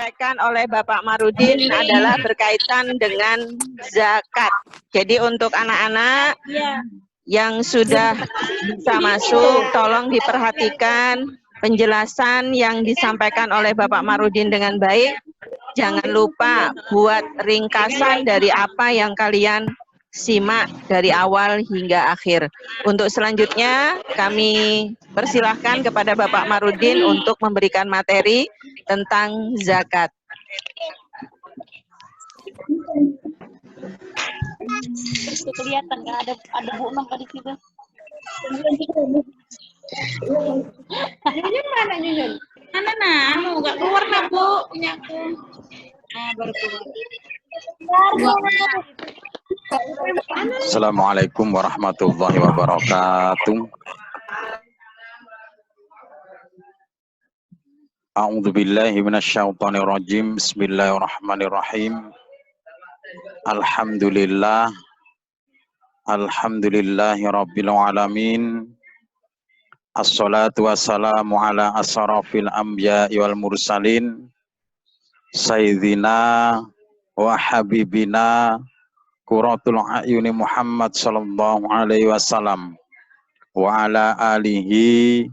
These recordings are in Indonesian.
disampaikan oleh Bapak Marudin adalah berkaitan dengan zakat. Jadi untuk anak-anak yang sudah bisa masuk, tolong diperhatikan penjelasan yang disampaikan oleh Bapak Marudin dengan baik. Jangan lupa buat ringkasan dari apa yang kalian simak dari awal hingga akhir. Untuk selanjutnya kami persilahkan kepada Bapak Marudin untuk memberikan materi tentang zakat. Itu kelihatan nggak ada Bu Nongka di situ. Nyunyun mana Nyunyun? Mana nggak keluar lah Bu, punya aku. Baru keluar. Assalamualaikum warahmatullahi wabarakatuh. A'udzu billahi minasyaitonir rajim. Bismillahirrahmanirrahim. Alhamdulillahi rabbil alamin. Assalatu wassalamu ala asrafil anbiya'i wal mursalin. Sayyidina wa habibina qurratul a'yuni Muhammad sallallahu alaihi wasallam wa ala alihi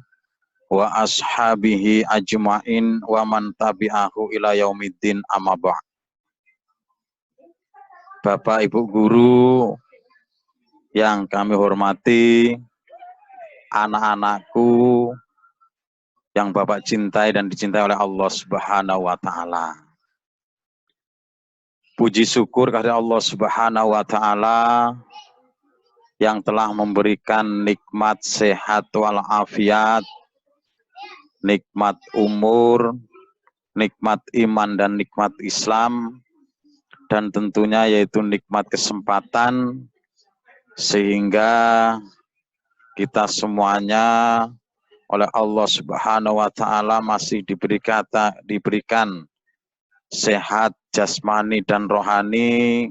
wa ashabihi ajmain wa man tabi'ahu ila yaumiddin amma ba'd. Bapak Ibu guru yang kami hormati, anak-anakku yang Bapak cintai dan dicintai oleh Allah Subhanahu wa taala. Puji syukur kepada Allah Subhanahu wa taala yang telah memberikan nikmat sehat walafiat, nikmat umur, nikmat iman dan nikmat Islam, dan tentunya yaitu nikmat kesempatan sehingga kita semuanya oleh Allah Subhanahu wa taala masih diberikan sehat jasmani dan rohani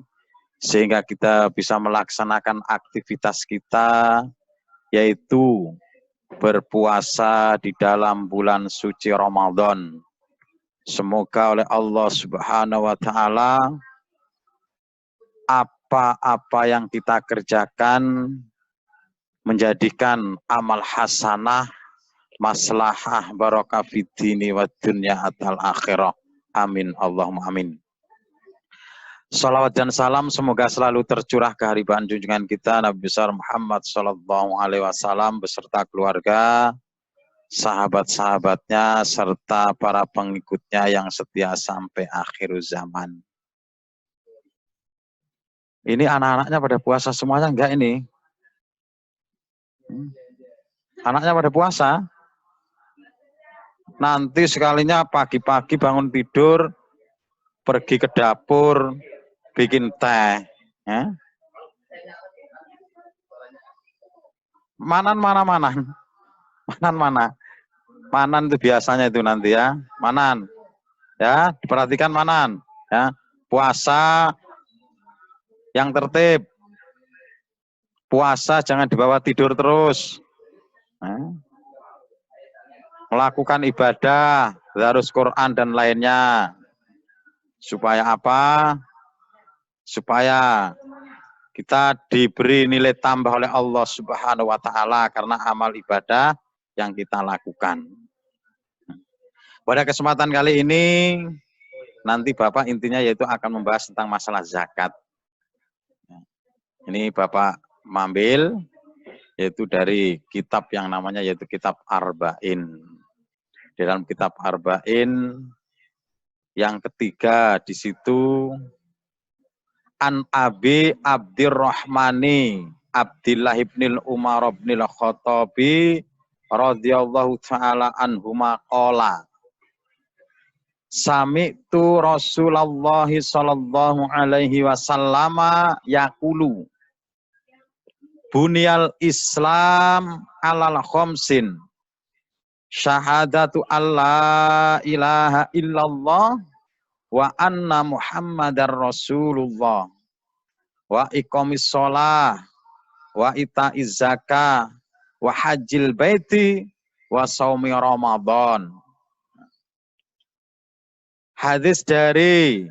sehingga kita bisa melaksanakan aktivitas kita yaitu berpuasa di dalam bulan suci Ramadan. Semoga oleh Allah Subhanahu wa taala apa-apa yang kita kerjakan menjadikan amal hasanah, maslahah, barakah fid dini wad dunya atal akhirah. Amin Allahumma amin. Salawat dan salam semoga selalu tercurah kehadiran junjungan kita Nabi besar Muhammad sallallahu alaihi wasallam beserta keluarga, sahabat-sahabatnya serta para pengikutnya yang setia sampai akhir zaman. Ini anak-anaknya pada puasa semuanya enggak ini? Anaknya pada puasa? Nanti sekalinya pagi-pagi bangun tidur, pergi ke dapur, bikin teh. Ya? Manan. Manan itu biasanya itu nanti ya. Manan. Ya, diperhatikan manan. Ya. Puasa yang tertib. Puasa jangan dibawa tidur terus. Ya. Melakukan ibadah, harus Quran dan lainnya. Supaya apa? Supaya kita diberi nilai tambah oleh Allah Subhanahu wa taala karena amal ibadah yang kita lakukan. Pada kesempatan kali ini nanti Bapak intinya yaitu akan membahas tentang masalah zakat. Ini Bapak mambil yaitu dari kitab yang namanya yaitu kitab Arba'in. Di dalam kitab Arba'in yang ketiga di situ An Abi Abdirrahmani Abdillah ibnil Umar ibnil Khattabi radhiyallahu taala anhuma qala Sami'tu Rasulullah sallallahu alaihi wasallam yaqulu Bunyal Islam alal khamsin syahadatu alla ilaha illallah wa anna Muhammadar Rasulullah wa iqamis shalah wa itaiz zakah wa hajjil baiti wa shaumi Ramadan. Hadis dari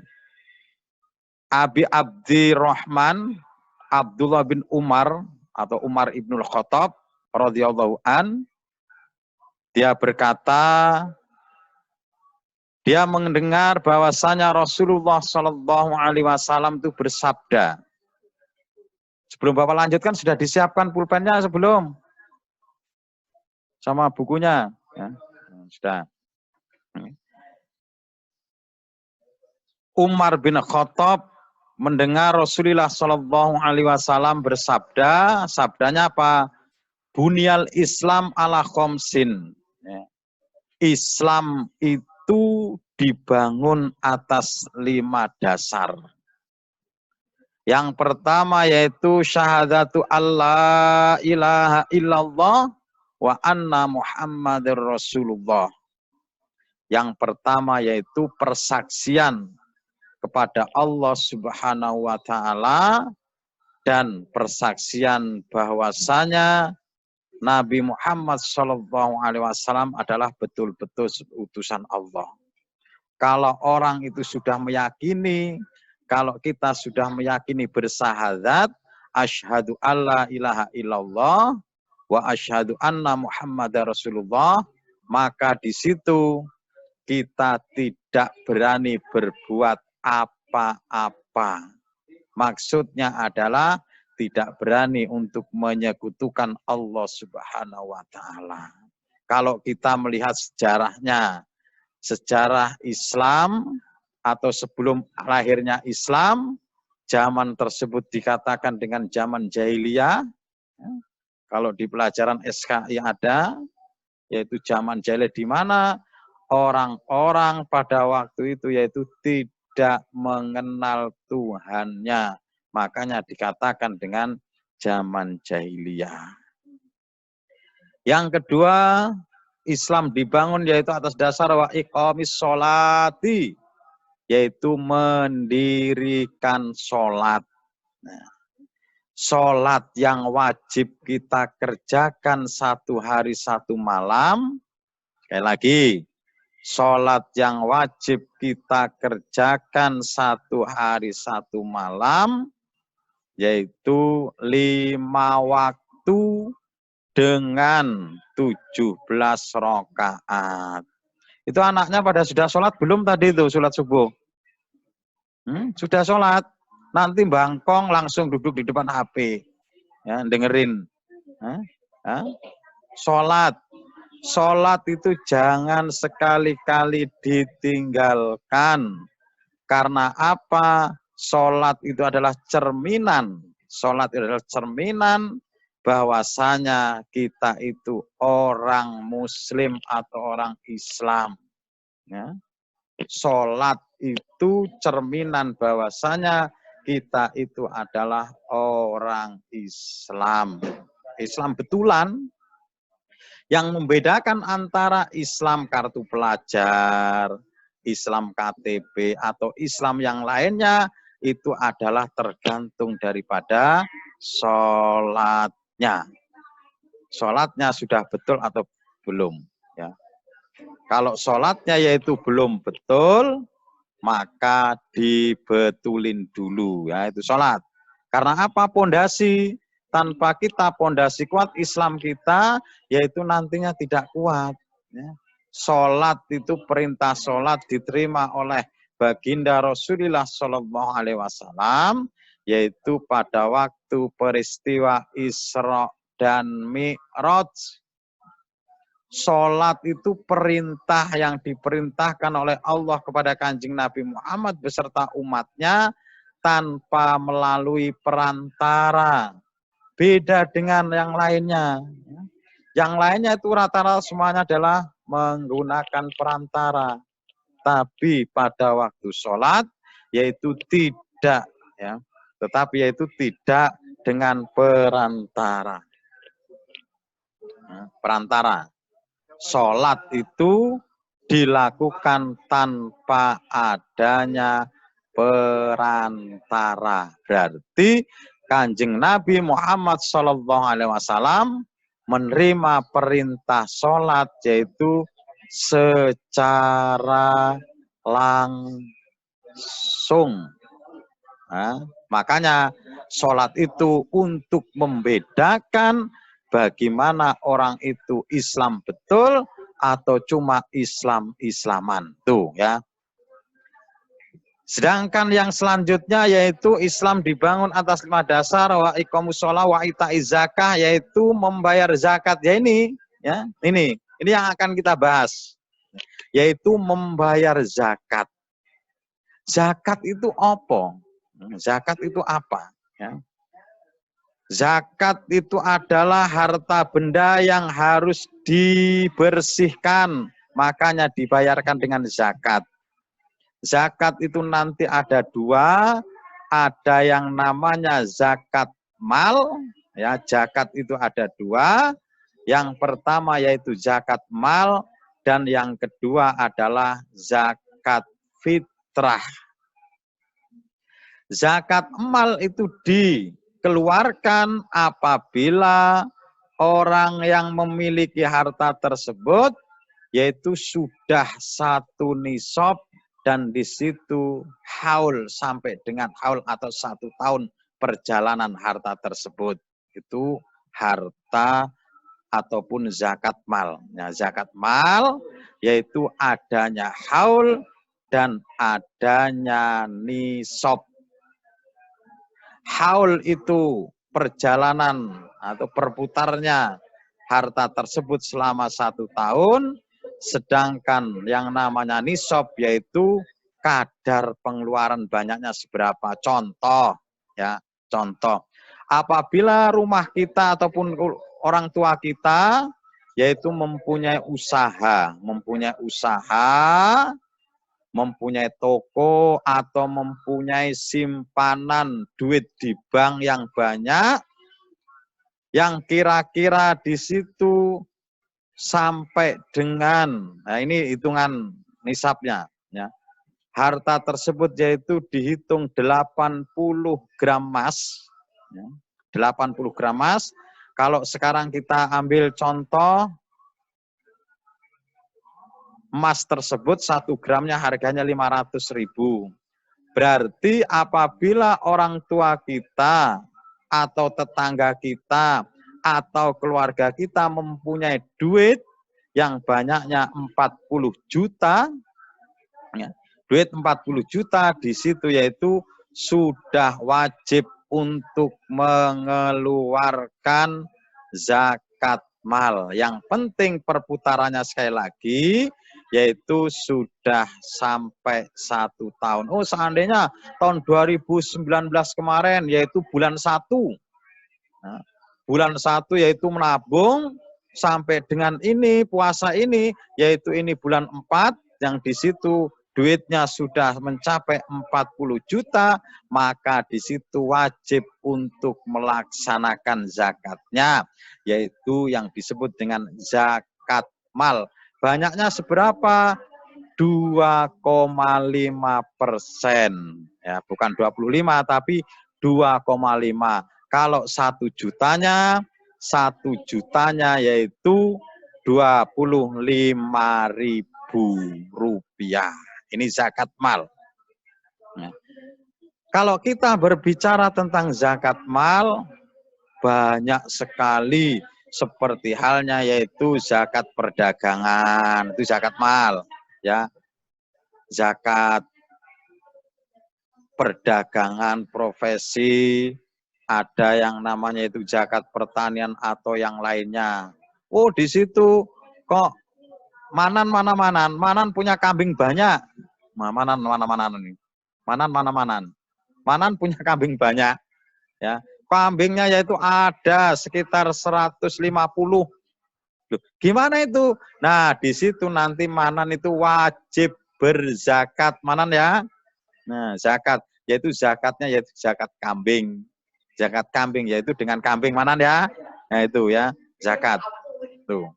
Abi Abdirrahman Abdullah bin Umar atau Umar ibnul Khattab radhiyallahu an, dia berkata, dia mendengar bahwasanya Rasulullah Shallallahu Alaihi Wasallam itu bersabda. Sebelum Bapak lanjutkan, sudah disiapkan pulpennya sebelum? Sama bukunya? Ya, sudah. Umar bin Khattab mendengar Rasulullah Shallallahu Alaihi Wasallam bersabda, sabdanya apa? Bunyal Islam ala khomsin. Islam itu dibangun atas 5 dasar. Yang pertama yaitu syahadatu alla ilaha illallah wa anna Muhammadur Rasulullah. Yang pertama yaitu persaksian kepada Allah Subhanahu wa taala dan persaksian bahwasanya Nabi Muhammad Shallallahu Alaihi Wasallam adalah betul-betul utusan Allah. Kalau orang itu sudah meyakini, kalau kita sudah meyakini bersahadat, asyhadu alla ilaha illallah wa asyhadu anna Muhammadar Rasulullah, maka di situ kita tidak berani berbuat apa-apa. Maksudnya adalah tidak berani untuk menyekutukan Allah Subhanahu wa taala. Kalau kita melihat sejarahnya, sejarah Islam atau sebelum lahirnya Islam, zaman tersebut dikatakan dengan zaman jahiliyah. Kalau di pelajaran SKI ada, yaitu zaman jahiliyah di mana orang-orang pada waktu itu yaitu tidak mengenal Tuhannya. Makanya dikatakan dengan zaman jahiliyah. Yang kedua, Islam dibangun yaitu atas dasar wa iqamis sholati, yaitu mendirikan sholat. Nah, sholat yang wajib kita kerjakan 1 hari 1 malam. Sekali lagi, sholat yang wajib kita kerjakan 1 hari 1 malam, yaitu 5 waktu dengan 17 rakaat. Itu anaknya pada sudah sholat belum tadi itu, sholat subuh? Sudah sholat. Nanti bangkong langsung duduk di depan HP. Ya, dengerin. Sholat. Sholat itu jangan sekali-kali ditinggalkan. Karena apa? Sholat itu adalah cerminan. Sholat itu adalah cerminan bahwasanya kita itu orang Muslim atau orang Islam. Ya. Sholat itu cerminan bahwasanya kita itu adalah orang Islam. Islam betulan. Yang membedakan antara Islam kartu pelajar, Islam KTP, atau Islam yang lainnya, itu adalah tergantung daripada sholatnya. Sholatnya sudah betul atau belum. Ya. Kalau sholatnya yaitu belum betul, maka dibetulin dulu. Ya, itu sholat. Karena apa? Pondasi. Tanpa kita pondasi kuat, Islam kita yaitu nantinya tidak kuat. Ya. Sholat itu, perintah sholat diterima oleh baginda Rasulullah Shallallahu Alaihi Wasallam, yaitu pada waktu peristiwa Isra dan Mi'raj. Sholat itu perintah yang diperintahkan oleh Allah kepada Kanjeng Nabi Muhammad beserta umatnya tanpa melalui perantara. Beda dengan yang lainnya. Yang lainnya itu rata-rata semuanya adalah menggunakan perantara. Tapi pada waktu sholat yaitu tidak, ya, tetapi yaitu tidak dengan perantara. Perantara. Sholat itu dilakukan tanpa adanya perantara. Berarti Kanjeng Nabi Muhammad SAW menerima perintah sholat yaitu secara langsung. Nah, makanya sholat itu untuk membedakan bagaimana orang itu Islam betul atau cuma Islam-Islaman. Tuh ya. Sedangkan yang selanjutnya yaitu Islam dibangun atas 5 dasar, wa iqamus shalah wa ita'iz zakah, yaitu membayar zakat. Ya ini yang akan kita bahas. Yaitu membayar zakat. Zakat itu apa? Zakat itu apa? Ya. Zakat itu adalah harta benda yang harus dibersihkan, makanya dibayarkan dengan zakat. Zakat itu nanti ada 2, ada yang namanya zakat mal, ya, zakat itu ada 2. Yang pertama yaitu zakat mal, dan yang kedua adalah zakat fitrah. Zakat mal itu dikeluarkan apabila orang yang memiliki harta tersebut yaitu sudah 1 nisab, dan di situ haul, sampai dengan haul atau 1 tahun perjalanan harta tersebut. Itu harta ataupun zakat mal. Nah, zakat mal yaitu adanya haul dan adanya nisab. Haul itu perjalanan atau perputarnya harta tersebut selama 1 tahun, sedangkan yang namanya nisab yaitu kadar pengeluaran banyaknya seberapa. Contoh ya, contoh. Apabila rumah kita ataupun orang tua kita yaitu mempunyai usaha, mempunyai toko atau mempunyai simpanan duit di bank yang banyak, yang kira-kira di situ sampai dengan, nah ini hitungan nisabnya, ya. Harta tersebut yaitu dihitung 80 gram emas, ya. 80 gram emas. Kalau sekarang kita ambil contoh, emas tersebut 1 gramnya harganya 500.000. Berarti apabila orang tua kita atau tetangga kita atau keluarga kita mempunyai duit yang banyaknya 40 juta, ya, duit 40 juta di situ yaitu sudah wajib untuk mengeluarkan zakat mal. Yang penting perputarannya sekali lagi yaitu sudah sampai 1 tahun. Oh, seandainya tahun 2019 kemarin yaitu bulan 1. Nah, bulan 1 yaitu menabung sampai dengan ini puasa ini yaitu ini bulan 4 yang di situ duitnya sudah mencapai 40 juta, maka di situ wajib untuk melaksanakan zakatnya, yaitu yang disebut dengan zakat mal. Banyaknya seberapa? 2,5%. Ya, bukan 25 tapi 2,5. Kalau 1 jutanya yaitu 25.000 rupiah. Ini zakat mal. Nah, kalau kita berbicara tentang zakat mal, banyak sekali seperti halnya yaitu zakat perdagangan, itu zakat mal, ya. Zakat perdagangan profesi, ada yang namanya itu zakat pertanian atau yang lainnya. Oh, di situ kok Manan punya kambing banyak. Manan ini. Manan punya kambing banyak. Ya, kambingnya yaitu ada sekitar 150. Loh, gimana itu? Nah, di situ nanti Manan itu wajib berzakat. Manan ya. Nah, zakat yaitu zakatnya yaitu zakat kambing. Zakat kambing yaitu dengan kambing Manan ya. Nah, itu ya, zakat. Tuh.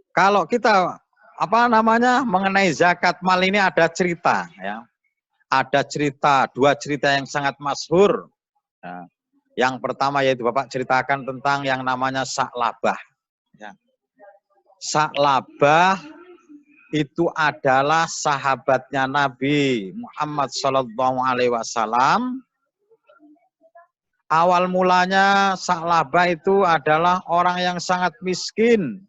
Kalau kita mengenai zakat mal ini ada cerita, ya. Ada cerita, 2 cerita yang sangat masyhur. Ya. Yang pertama yaitu Bapak ceritakan tentang yang namanya Sa'labah. Ya. Sa'labah itu adalah sahabatnya Nabi Muhammad Sallallahu Alaihi Wasallam. Awal mulanya Sa'labah itu adalah orang yang sangat miskin.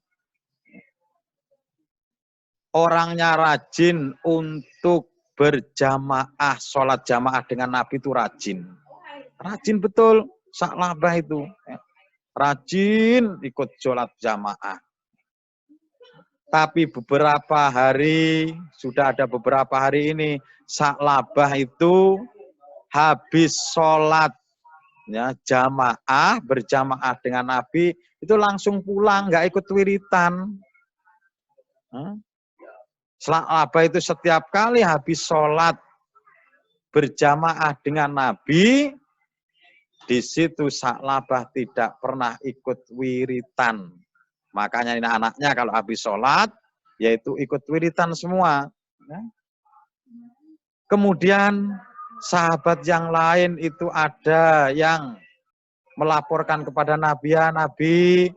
Orangnya rajin untuk berjamaah, sholat jamaah dengan Nabi itu rajin. Rajin betul Sa'labah itu. Rajin ikut sholat jamaah. Tapi beberapa hari, sudah ada beberapa hari ini, Sa'labah itu habis sholat ya, jamaah, berjamaah dengan Nabi, itu langsung pulang, nggak ikut wiritan. Sa'labah itu setiap kali habis sholat berjamaah dengan Nabi, di situ Sa'labah tidak pernah ikut wiritan. Makanya ini anaknya kalau habis sholat, yaitu ikut wiritan semua. Kemudian sahabat yang lain itu ada yang melaporkan kepada Nabi, ya Nabi,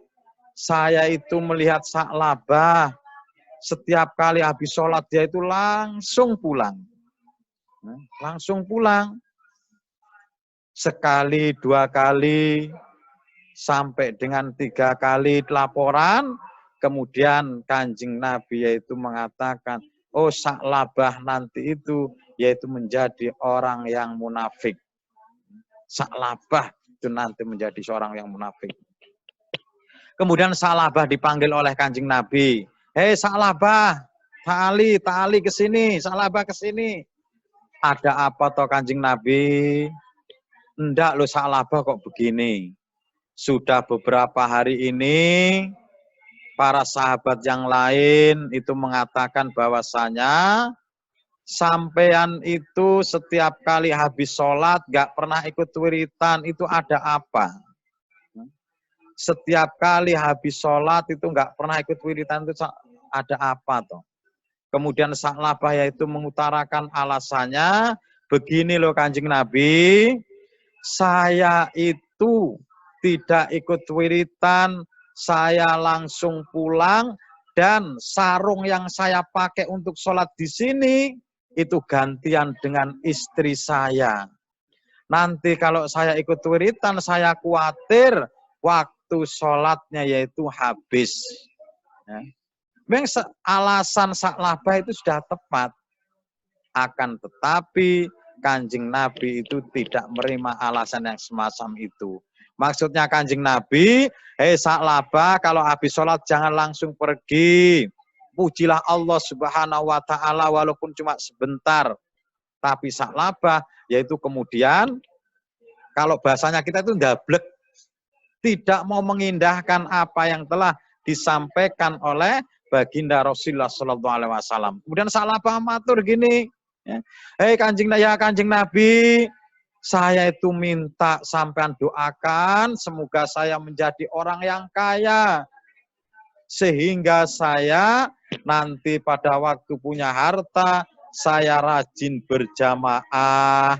saya itu melihat Sa'labah, setiap kali habis sholat dia itu langsung pulang. Langsung pulang. Sekali, dua kali, sampai dengan 3 kali laporan, kemudian Kanjeng Nabi yaitu mengatakan, oh Sa'labah nanti itu yaitu menjadi orang yang munafik. Sa'labah itu nanti menjadi seorang yang munafik. Kemudian Sa'labah dipanggil oleh Kanjeng Nabi. Hei Sa'labah, ta'ali ke sini, Sa'labah ke sini. Ada apa toh Kanjeng Nabi? Enggak lo Sa'labah kok begini. Sudah beberapa hari ini para sahabat yang lain itu mengatakan bahwasanya sampean itu setiap kali habis sholat gak pernah ikut wiritan, itu ada apa? Setiap kali habis sholat itu gak pernah ikut wiritan, itu ada apa toh? Kemudian Sa'labah yaitu mengutarakan alasannya, begini loh Kanjeng Nabi, saya itu tidak ikut wiritan, saya langsung pulang, dan sarung yang saya pakai untuk sholat di sini, itu gantian dengan istri saya. Nanti kalau saya ikut wiritan, saya khawatir waktu sholatnya yaitu habis. Ya. Memang alasan Sa'labah itu sudah tepat. Akan tetapi, Kanjeng Nabi itu tidak menerima alasan yang semacam itu. Maksudnya Kanjeng Nabi, hei Sa'labah, kalau habis sholat jangan langsung pergi. Pujilah Allah Subhanahu wa Ta'ala walaupun cuma sebentar. Tapi Sa'labah, yaitu kemudian, kalau bahasanya kita itu ndablek, tidak mau mengindahkan apa yang telah disampaikan oleh baginda Rasulullah SAW. Kemudian Sa'labah matur gini, hei Kanjeng Nabi, saya itu minta sampean doakan semoga saya menjadi orang yang kaya. Sehingga saya nanti pada waktu punya harta, saya rajin berjamaah.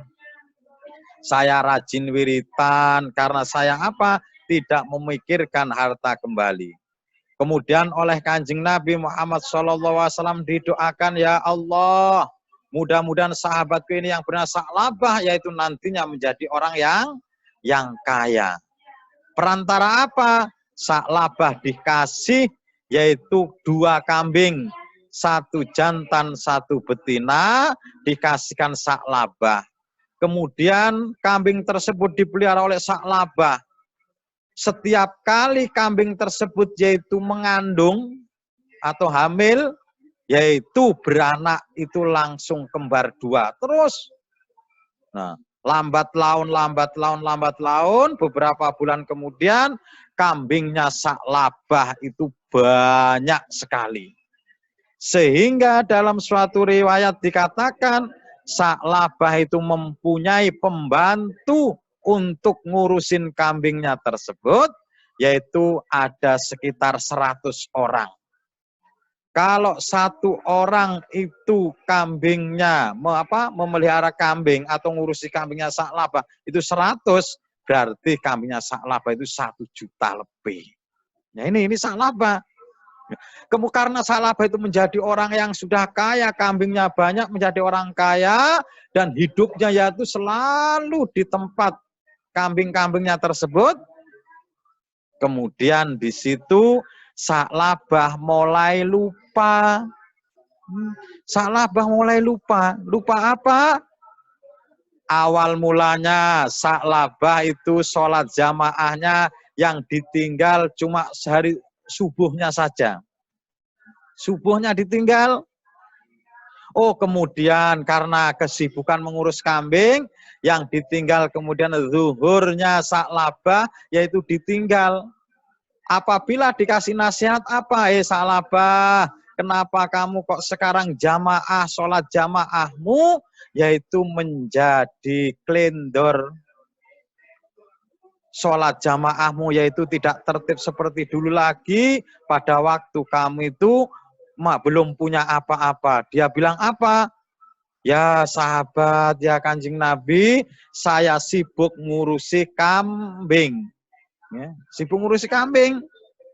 Saya rajin wiritan. Karena saya apa? Tidak memikirkan harta kembali. Kemudian oleh Kanjeng Nabi Muhammad SAW didoakan, ya Allah, mudah-mudahan sahabatku ini yang bernama Sa'labah yaitu nantinya menjadi orang yang kaya. Perantara apa? Sa'labah dikasih yaitu 2 kambing, 1 jantan, 1 betina, dikasihkan Sa'labah. Kemudian kambing tersebut dipelihara oleh Sa'labah. Setiap kali kambing tersebut yaitu mengandung atau hamil, yaitu beranak itu langsung kembar 2 terus. Nah, lambat laun, beberapa bulan kemudian kambingnya Sa'labah itu banyak sekali. Sehingga dalam suatu riwayat dikatakan Sa'labah itu mempunyai pembantu untuk ngurusin kambingnya tersebut, yaitu ada sekitar 100 orang. Kalau 1 orang itu kambingnya, memelihara kambing atau ngurusi kambingnya Sa'labah itu 100, berarti kambingnya Sa'labah itu 1 juta lebih. Nah ini Sa'labah. Karena Sa'labah itu menjadi orang yang sudah kaya, kambingnya banyak, menjadi orang kaya, dan hidupnya yaitu selalu di tempat kambing-kambingnya tersebut. Kemudian di situ Sa'labah mulai lupa. Sa'labah mulai lupa. Lupa apa? Awal mulanya Sa'labah itu sholat jamaahnya yang ditinggal cuma sehari subuhnya saja. Subuhnya ditinggal. Oh, kemudian karena kesibukan mengurus kambing, yang ditinggal kemudian zuhurnya Sa'labah, yaitu ditinggal. Apabila dikasih nasihat apa? Sa'labah, kenapa kamu kok sekarang jamaah, sholat jamaahmu, yaitu menjadi klendor. Sholat jamaahmu yaitu tidak tertib seperti dulu lagi, pada waktu kamu itu belum punya apa-apa. Dia bilang apa? Ya sahabat, ya Kanjeng Nabi, saya sibuk ngurusi kambing. Ya, sibuk ngurusi kambing.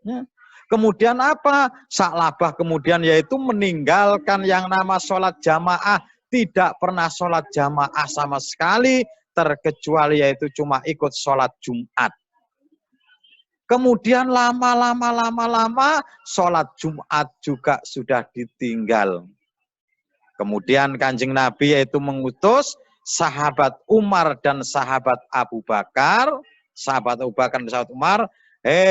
Ya. Kemudian apa? Sa'labah kemudian yaitu meninggalkan yang nama sholat jamaah, tidak pernah sholat jamaah sama sekali, terkecuali yaitu cuma ikut sholat Jumat. Kemudian lama-lama sholat Jumat juga sudah ditinggal. Kemudian Kanjeng Nabi yaitu mengutus sahabat Umar dan sahabat Abu Bakar. Sahabat Abu Bakar dan sahabat Umar.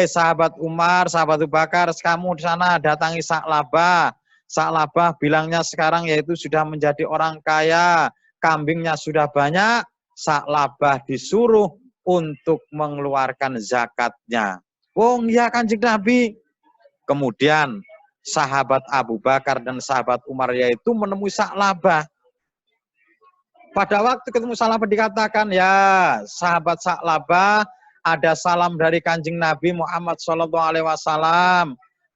Sahabat Umar, sahabat Abu Bakar, kamu di sana datangi Sa'labah. Sa'labah bilangnya sekarang yaitu sudah menjadi orang kaya. Kambingnya sudah banyak. Sa'labah disuruh untuk mengeluarkan zakatnya. Wong ya Kanjeng Nabi. Kemudian sahabat Abu Bakar dan sahabat Umar yaitu menemui Sa'labah. Pada waktu ketemu Sa'labah dikatakan, ya sahabat Sa'labah, ada salam dari Kanjeng Nabi Muhammad SAW,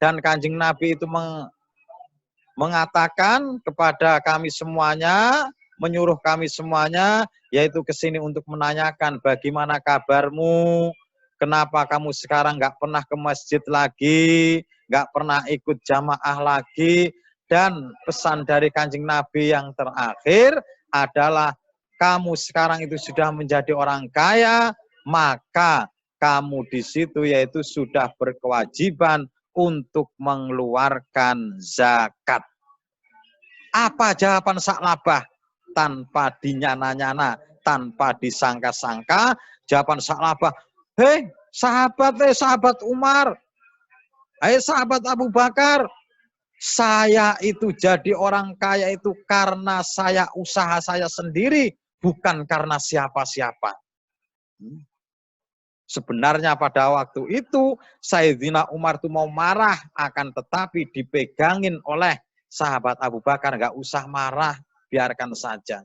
dan Kanjeng Nabi itu mengatakan kepada kami semuanya, menyuruh kami semuanya, yaitu ke sini untuk menanyakan bagaimana kabarmu, kenapa kamu sekarang nggak pernah ke masjid lagi, nggak pernah ikut jamaah lagi. Dan pesan dari Kanjeng Nabi yang terakhir adalah kamu sekarang itu sudah menjadi orang kaya, maka kamu di situ yaitu sudah berkewajiban untuk mengeluarkan zakat. Apa jawaban Sa'labah? Tanpa dinyana-nyana, tanpa disangka-sangka, jawaban Sa'labah, sahabat Umar, sahabat Abu Bakar, saya itu jadi orang kaya itu karena saya usaha saya sendiri, bukan karena siapa-siapa. Sebenarnya pada waktu itu Sayyidina Umar itu mau marah, akan tetapi dipegangin oleh sahabat Abu Bakar, nggak usah marah, biarkan saja.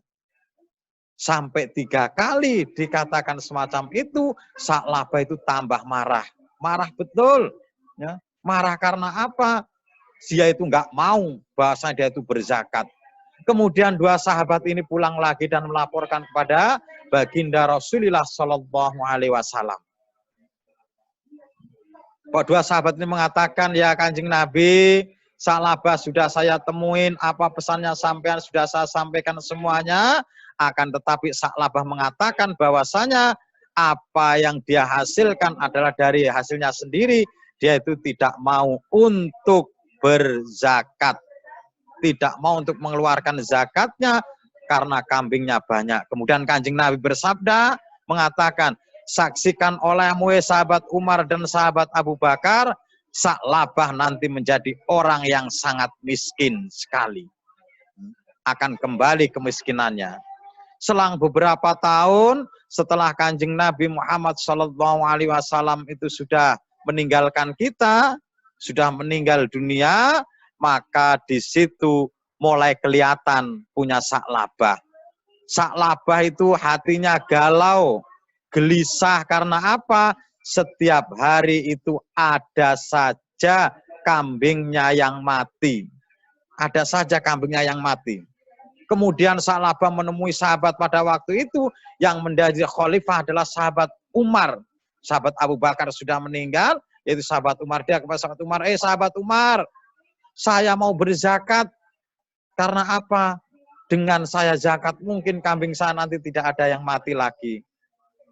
Sampai 3 kali dikatakan semacam itu, Sa'labah itu tambah marah. Marah betul. Ya. Marah karena apa? Dia itu nggak mau bahasa dia itu berzakat. Kemudian 2 sahabat ini pulang lagi dan melaporkan kepada baginda Rasulullah Shallallahu Alaihi Wasallam. 2 sahabat ini mengatakan, ya Kanjeng Nabi, Sa'labah sudah saya temuin, apa pesannya sampean sudah saya sampaikan semuanya. Akan tetapi Sa'labah mengatakan bahwasanya apa yang dia hasilkan adalah dari hasilnya sendiri. Dia itu tidak mau untuk berzakat. Tidak mau untuk mengeluarkan zakatnya karena kambingnya banyak. Kemudian Kanjeng Nabi bersabda, mengatakan, saksikan olehmu sahabat Umar dan sahabat Abu Bakar, Sa'labah nanti menjadi orang yang sangat miskin sekali. Akan kembali kemiskinannya. Selang beberapa tahun setelah Kanjeng Nabi Muhammad SAW itu sudah meninggalkan kita, sudah meninggal dunia, maka di situ mulai kelihatan punya Sa'labah. Sa'labah itu hatinya galau, gelisah karena apa? Setiap hari itu ada saja kambingnya yang mati. Ada saja kambingnya yang mati. Kemudian Sa'labah menemui sahabat pada waktu itu, yang menjadi khalifah adalah sahabat Umar. Sahabat Abu Bakar sudah meninggal, yaitu sahabat Umar. Dia kepada sahabat Umar, sahabat Umar, saya mau berzakat. Karena apa? Dengan saya zakat mungkin kambing saya nanti tidak ada yang mati lagi.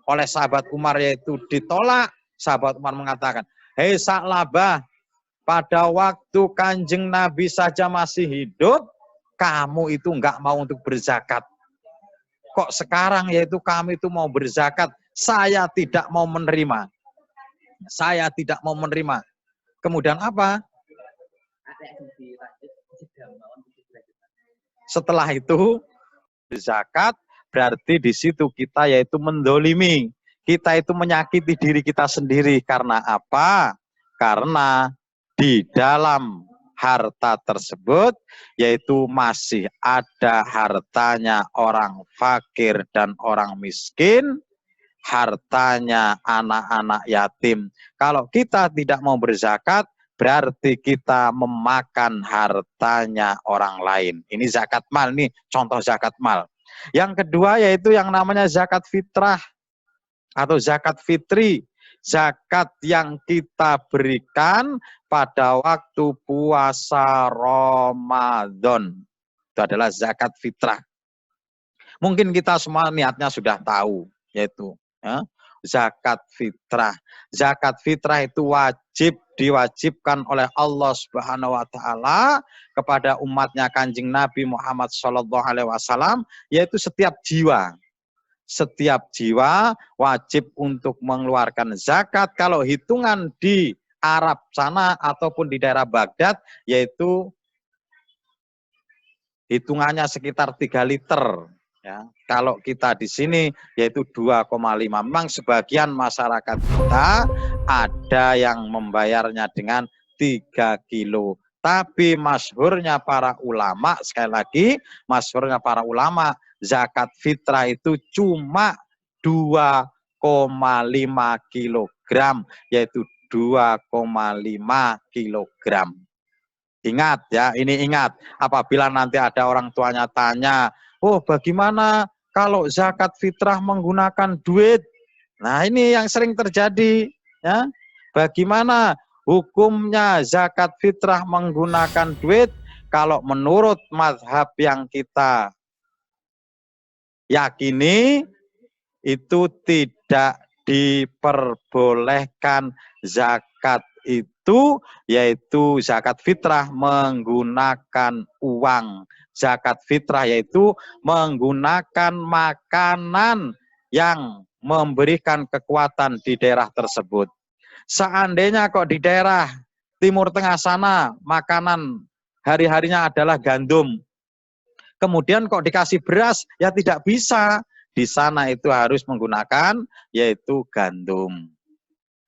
Oleh sahabat Umar yaitu ditolak. Sahabat Umar mengatakan, hei Sa'labah, pada waktu Kanjeng Nabi saja masih hidup, kamu itu enggak mau untuk berzakat. Kok sekarang yaitu kamu itu mau berzakat, saya tidak mau menerima. Saya tidak mau menerima. Kemudian apa? Setelah itu zakat berarti di situ kita yaitu mendolimi. Kita itu menyakiti diri kita sendiri. Karena apa? Karena di dalam harta tersebut yaitu masih ada hartanya orang fakir dan orang miskin, hartanya anak-anak yatim. Kalau kita tidak mau berzakat, berarti kita memakan hartanya orang lain. Ini zakat mal, ini contoh zakat mal. Yang kedua yaitu yang namanya zakat fitrah atau zakat fitri. Zakat yang kita berikan pada waktu puasa Ramadan. Itu adalah zakat fitrah. Mungkin kita semua niatnya sudah tahu, yaitu zakat fitrah. Zakat fitrah itu diwajibkan oleh Allah Subhanahu wa taala kepada umatnya Kanjeng Nabi Muhammad sallallahu alaihi wasallam, yaitu setiap jiwa. Setiap jiwa wajib untuk mengeluarkan zakat. Kalau hitungan di Arab sana ataupun di daerah Baghdad, yaitu hitungannya sekitar 3 liter. Ya. Kalau kita di sini yaitu 2,5. Memang sebagian masyarakat kita ada yang membayarnya dengan 3 kilo. Tapi masyhurnya para ulama, sekali lagi, masyhurnya para ulama, zakat fitrah itu cuma 2,5 kilogram, yaitu 2,5 kilogram. Ingat ya, ini ingat, apabila nanti ada orang tuanya tanya, oh bagaimana kalau zakat fitrah menggunakan duit? Nah ini yang sering terjadi. Ya. Bagaimana hukumnya zakat fitrah menggunakan duit? Kalau menurut mazhab yang kita yakini, itu tidak diperbolehkan zakat itu, yaitu zakat fitrah menggunakan uang. Zakat fitrah yaitu menggunakan makanan yang memberikan kekuatan di daerah tersebut. Seandainya kok di daerah Timur Tengah sana makanan hari-harinya adalah gandum, kemudian kok dikasih beras, ya tidak bisa. Di sana itu harus menggunakan yaitu gandum.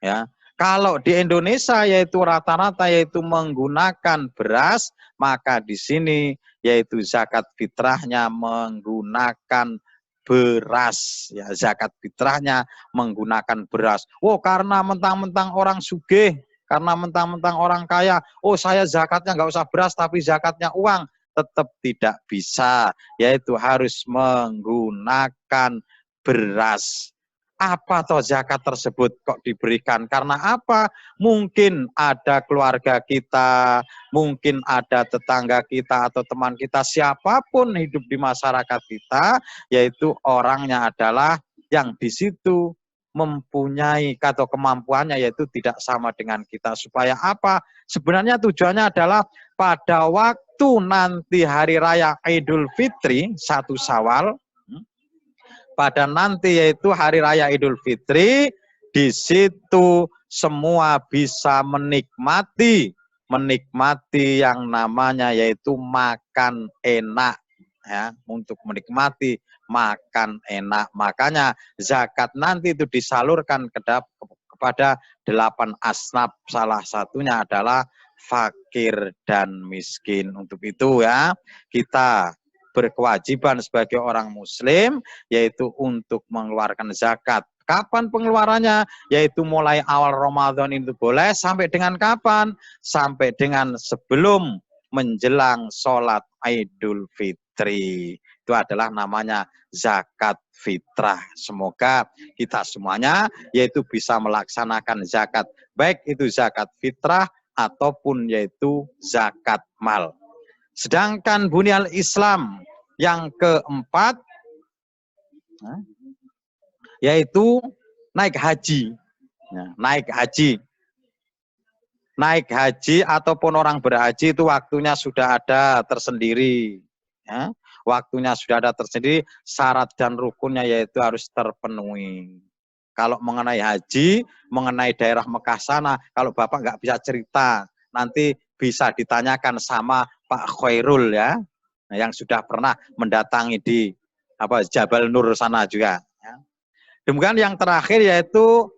Ya. Kalau di Indonesia yaitu rata-rata yaitu menggunakan beras, maka di sini yaitu zakat fitrahnya menggunakan beras. Ya, zakat fitrahnya menggunakan beras. Oh, karena mentang-mentang orang sugih, karena mentang-mentang orang kaya, oh saya zakatnya nggak usah beras tapi zakatnya uang. Tetap tidak bisa, yaitu harus menggunakan beras. Apa toh zakat tersebut kok diberikan? Karena apa? Mungkin ada keluarga kita, mungkin ada tetangga kita atau teman kita, siapapun hidup di masyarakat kita, yaitu orangnya adalah yang di situ mempunyai atau kemampuannya yaitu tidak sama dengan kita. Supaya apa? Sebenarnya tujuannya adalah pada waktu nanti hari raya Idul Fitri 1 Syawal, pada nanti yaitu hari raya Idul Fitri, di situ semua bisa menikmati yang namanya yaitu makan enak, ya, untuk menikmati makan enak. Makanya zakat nanti itu disalurkan kepada 8 asnaf, salah satunya adalah fakir dan miskin. Untuk itu ya, kita berkewajiban sebagai orang muslim yaitu untuk mengeluarkan zakat. Kapan pengeluarannya? Yaitu mulai awal Ramadan itu boleh sampai dengan kapan? Sampai dengan sebelum menjelang sholat Idul Fitri. Itu adalah namanya zakat fitrah. Semoga kita semuanya yaitu bisa melaksanakan zakat. Baik itu zakat fitrah ataupun yaitu zakat mal. Sedangkan bunyal Islam yang keempat yaitu naik haji. Naik haji. Naik haji ataupun orang berhaji itu waktunya sudah ada tersendiri. Ya. Waktunya sudah ada tersendiri, syarat dan rukunnya yaitu harus terpenuhi. Kalau mengenai haji, mengenai daerah Mekah sana, kalau Bapak nggak bisa cerita, nanti bisa ditanyakan sama Pak Khairul ya, yang sudah pernah mendatangi di Jabal Nur sana juga. Ya. Kemudian yang terakhir yaitu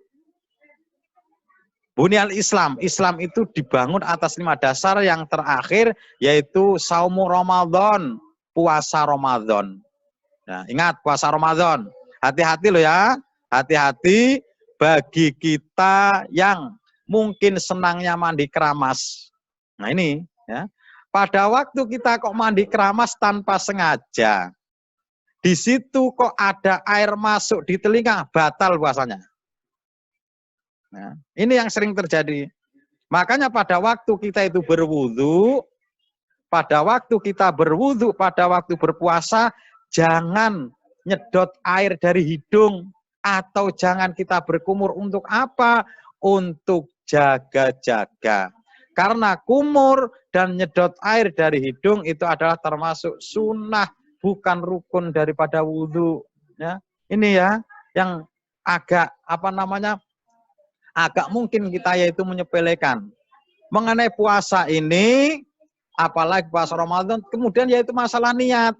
bunyal Islam. Islam itu dibangun atas 5 dasar, yang terakhir yaitu saumu Ramadan, puasa Ramadan. Nah, ingat puasa Ramadan. Hati-hati loh ya. Hati-hati bagi kita yang mungkin senangnya mandi keramas. Nah ini ya. Pada waktu kita kok mandi keramas tanpa sengaja, di situ kok ada air masuk di telinga, batal puasanya. Nah, ini yang sering terjadi. Makanya pada waktu kita itu berwudu, pada waktu kita berwudu, pada waktu berpuasa, jangan nyedot air dari hidung, atau jangan kita berkumur. Untuk apa? Untuk jaga-jaga. Karena kumur dan nyedot air dari hidung itu adalah termasuk sunnah, bukan rukun daripada wudu. Ya, ini ya yang agak agak mungkin kita yaitu menyepelekan. Mengenai puasa ini, apalagi puasa Ramadan, kemudian yaitu masalah niat.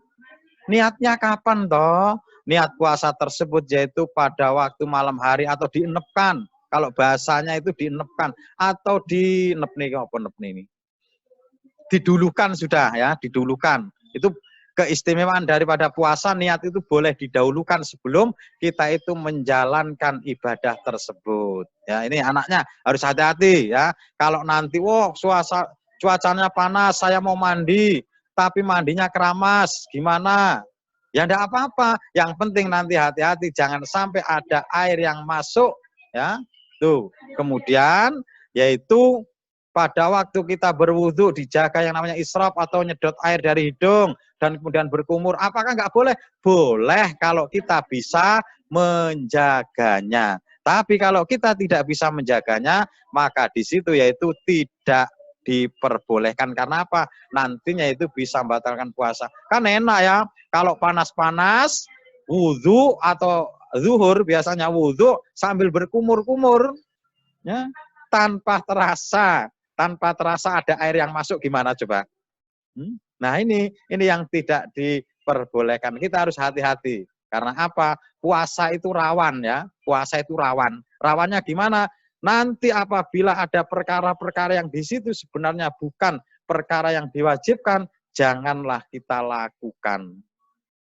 Niatnya kapan toh? Niat puasa tersebut yaitu pada waktu malam hari atau dienepkan. Kalau bahasanya itu dienepkan atau didulukan sudah ya, didulukan. Itu keistimewaan daripada puasa, niat itu boleh didahulukan sebelum kita itu menjalankan ibadah tersebut. Ya, ini anaknya harus hati-hati ya. Kalau nanti cuacanya panas, saya mau mandi, tapi mandinya keramas, gimana? Ya enggak apa-apa. Yang penting nanti hati-hati jangan sampai ada air yang masuk ya. Tuh. Kemudian yaitu pada waktu kita berwudu dijaga yang namanya israf atau nyedot air dari hidung dan kemudian berkumur. Apakah enggak boleh? Boleh kalau kita bisa menjaganya. Tapi kalau kita tidak bisa menjaganya, maka di situ yaitu tidak diperbolehkan. Karena apa? Nantinya itu bisa membatalkan puasa. Kan enak ya, kalau panas-panas, wudu atau zuhur, biasanya wudu sambil berkumur-kumur, ya, tanpa terasa ada air yang masuk, gimana coba? Nah ini yang tidak diperbolehkan. Kita harus hati-hati. Karena apa? Puasa itu rawan ya. Puasa itu rawan. Rawannya gimana? Nanti apabila ada perkara-perkara yang di situ sebenarnya bukan perkara yang diwajibkan, janganlah kita lakukan.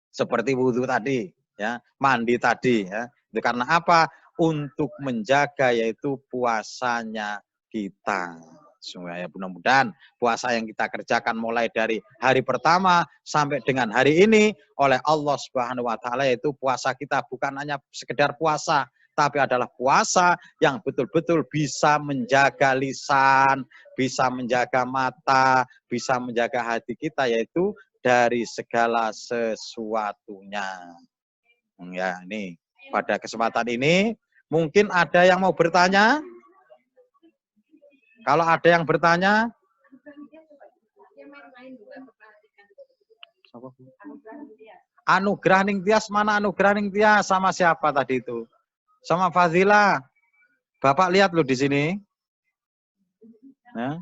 Seperti wudhu tadi, ya, mandi tadi, ya. Itu karena apa? Untuk menjaga yaitu puasanya kita. Supaya mudah-mudahan puasa yang kita kerjakan mulai dari hari pertama sampai dengan hari ini oleh Allah Subhanahu wa taala, yaitu puasa kita bukan hanya sekedar puasa, tapi adalah puasa yang betul-betul bisa menjaga lisan, bisa menjaga mata, bisa menjaga hati kita, yaitu dari segala sesuatunya. Ya, ini pada kesempatan ini mungkin ada yang mau bertanya? Kalau ada yang bertanya, Anugerah Ningtyas, mana Anugerah Ningtyas? Sama siapa tadi itu? Sama Fadila. Bapak lihat loh di sini. Ya.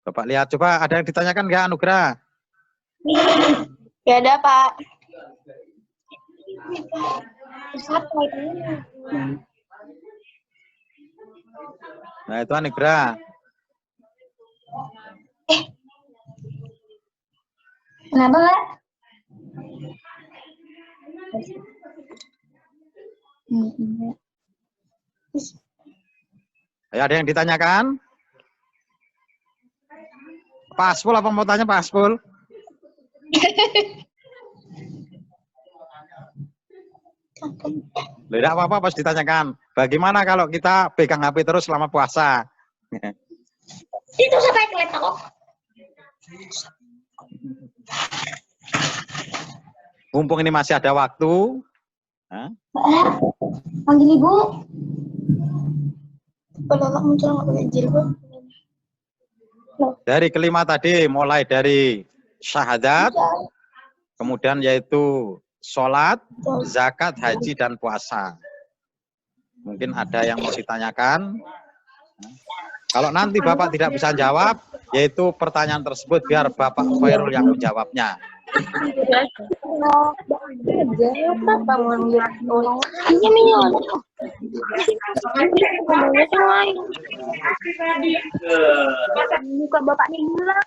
Bapak lihat, coba ada yang ditanyakan nggak Anugerah? Ya ada Pak. Nah itu Anugerah. Kenapa Pak? Ya, ada yang ditanyakan? Pak Aspul apa mau tanya Pak Aspul? Tidak apa-apa pas ditanyakan. Bagaimana kalau kita pegang HP terus selama puasa? Itu sampai kelihatan kok. Mumpung ini masih ada waktu. Hah? Panggil ibu. Kalau muncul nggak pakai jilbab. Dari kelima tadi, mulai dari syahadat, kemudian yaitu sholat, zakat, haji, dan puasa. Mungkin ada yang mau ditanyakan. Kalau nanti Bapak tidak bisa jawab, yaitu pertanyaan tersebut biar Bapak Khairul yang menjawabnya. Bukan bapaknya hilang.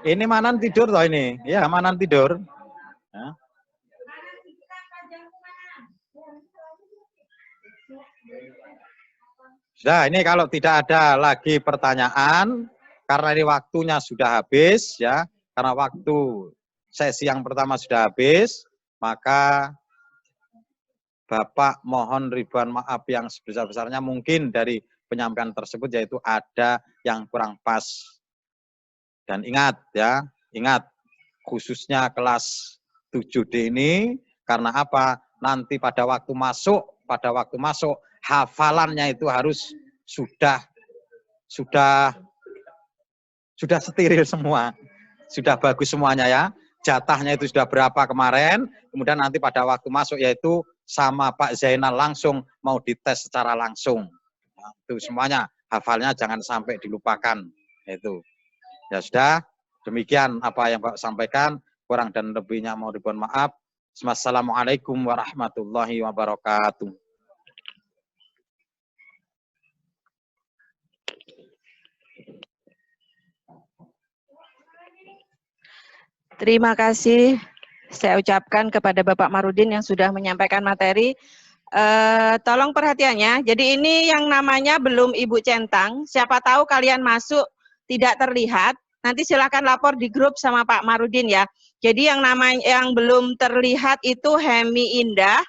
Ini Manan tidur toh ini? Ya, Manan tidur. Hah? Sudah, ini kalau tidak ada lagi pertanyaan, karena ini waktunya sudah habis, ya, karena waktu sesi yang pertama sudah habis, maka Bapak mohon ribuan maaf yang sebesar-besarnya mungkin dari penyampaian tersebut, yaitu ada yang kurang pas. Dan ingat ya, ingat khususnya kelas 7D ini, karena apa? Nanti pada waktu masuk, hafalannya itu harus sudah steril semua, sudah bagus semuanya ya. Jatahnya itu sudah berapa kemarin, kemudian nanti pada waktu masuk yaitu sama Pak Zainal langsung mau dites secara langsung. Nah, itu semuanya hafalnya jangan sampai dilupakan. Itu ya sudah, demikian apa yang Pak sampaikan, kurang dan lebihnya mohon ribuan maaf. Wassalamualaikum warahmatullahi wabarakatuh. Terima kasih saya ucapkan kepada Bapak Marudin yang sudah menyampaikan materi. Tolong perhatiannya, jadi ini yang namanya belum Ibu Centang, siapa tahu kalian masuk tidak terlihat, nanti silakan lapor di grup sama Pak Marudin ya. Jadi yang namanya yang belum terlihat itu Hemi Indah,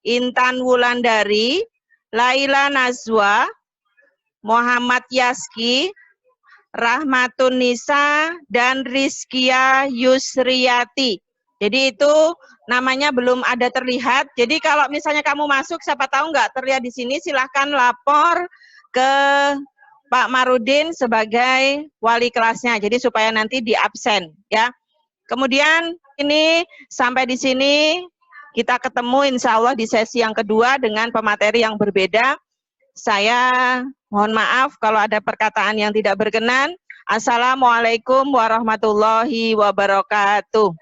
Intan Wulandari, Laila Nazwa, Muhammad Yaski, Rahmatun Nisa, dan Rizkia Yusriyati. Jadi itu namanya belum ada terlihat. Jadi kalau misalnya kamu masuk, siapa tahu nggak terlihat di sini, silahkan lapor ke Pak Marudin sebagai wali kelasnya. Jadi supaya nanti di absen ya. Kemudian ini sampai di sini kita ketemu insya Allah di sesi yang kedua dengan pemateri yang berbeda. Saya mohon maaf kalau ada perkataan yang tidak berkenan. Assalamualaikum warahmatullahi wabarakatuh.